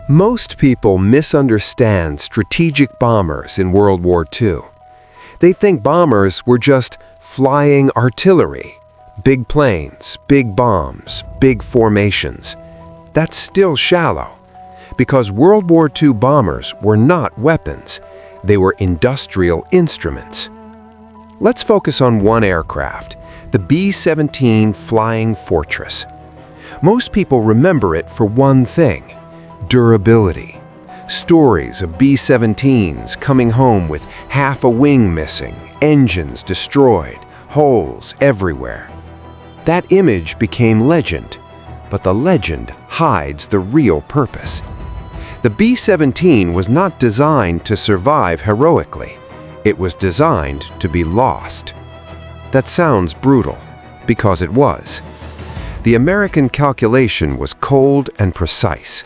Most people misunderstand strategic bombers in World War II. They think bombers were just flying artillery, big planes, big bombs, big formations. That's still shallow, because World War II bombers were not weapons. They were industrial instruments. Let's focus on one aircraft, the B-17 Flying Fortress. Most people remember it for one thing: durability. Stories of B-17s coming home with half a wing missing, engines destroyed, holes everywhere. That image became legend, but the legend hides the real purpose. The B-17 was not designed to survive heroically. It was designed to be lost. That sounds brutal, because it was. The American calculation was cold and precise.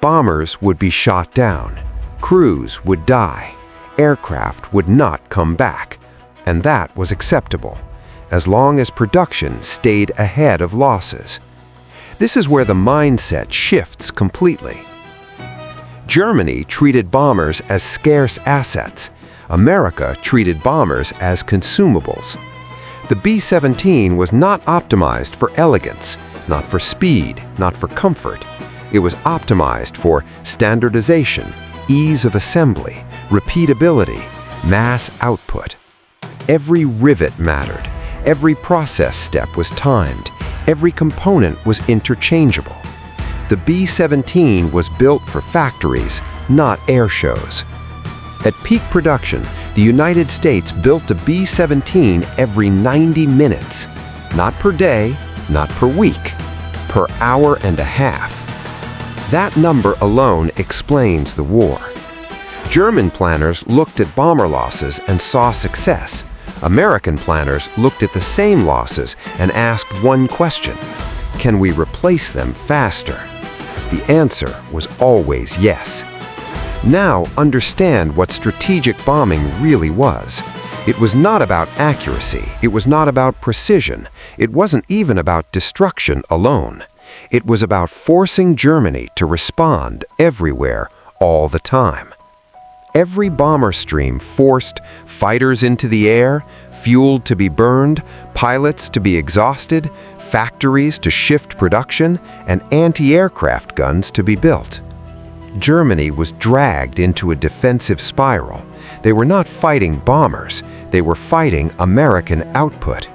Bombers would be shot down, crews would die, aircraft would not come back, and that was acceptable, as long as production stayed ahead of losses. This is where the mindset shifts completely. Germany treated bombers as scarce assets. America treated bombers as consumables. The B-17 was not optimized for elegance, not for speed, not for comfort. It was optimized for standardization, ease of assembly, repeatability, mass output. Every rivet mattered. Every process step was timed. Every component was interchangeable. The B-17 was built for factories, not air shows. At peak production, the United States built a B-17 every 90 minutes. Not per day, not per week, per hour and a half. That number alone explains the war. German planners looked at bomber losses and saw success. American planners looked at the same losses and asked one question: can we replace them faster? The answer was always yes. Now understand what strategic bombing really was. It was not about accuracy. It was not about precision. It wasn't even about destruction alone. It was about forcing Germany to respond everywhere, all the time. Every bomber stream forced fighters into the air, fuel to be burned, pilots to be exhausted, factories to shift production, and anti-aircraft guns to be built. Germany was dragged into a defensive spiral. They were not fighting bombers. They were fighting American output.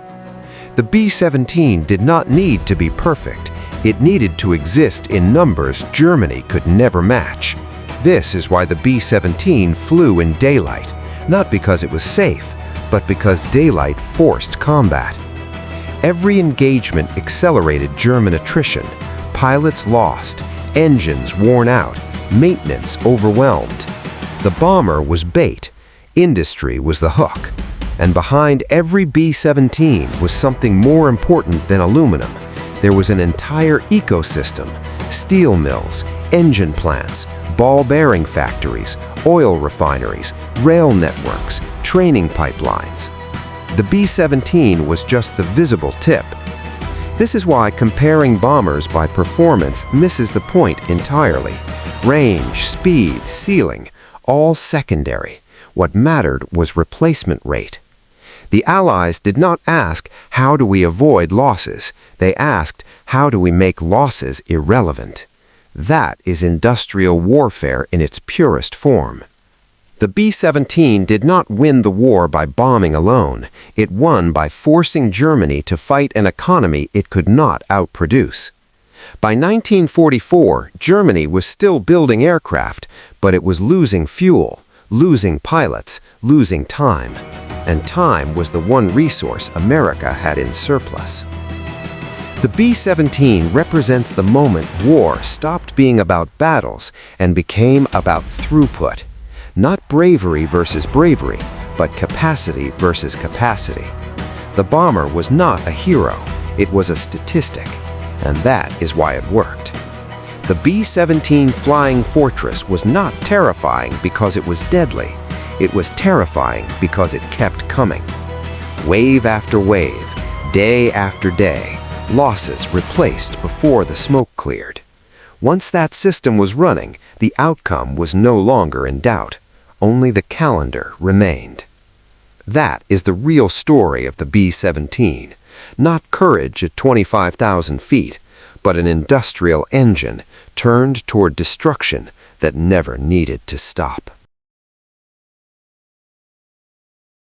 The B-17 did not need to be perfect. It needed to exist in numbers Germany could never match. This is why the B-17 flew in daylight, not because it was safe, but because daylight forced combat. Every engagement accelerated German attrition. Pilots lost, engines worn out, maintenance overwhelmed. The bomber was bait, industry was the hook, and behind every B-17 was something more important than aluminum. There was an entire ecosystem: steel mills, engine plants, ball bearing factories, oil refineries, rail networks, training pipelines. The B-17 was just the visible tip. This is why comparing bombers by performance misses the point entirely. Range, speed, ceiling, all secondary. What mattered was replacement rate. The Allies did not ask, how do we avoid losses? They asked, how do we make losses irrelevant? That is industrial warfare in its purest form. The B-17 did not win the war by bombing alone. It won by forcing Germany to fight an economy it could not outproduce. By 1944, Germany was still building aircraft, but it was losing fuel, losing pilots, losing time. And time was the one resource America had in surplus. The B-17 represents the moment war stopped being about battles and became about throughput. Not bravery versus bravery, but capacity versus capacity. The bomber was not a hero, it was a statistic, and that is why it worked. The B-17 Flying Fortress was not terrifying because it was deadly. It was terrifying because it kept coming. Wave after wave, day after day, losses replaced before the smoke cleared. Once that system was running, the outcome was no longer in doubt. Only the calendar remained. That is the real story of the B-17. Not courage at 25,000 feet, but an industrial engine turned toward destruction that never needed to stop.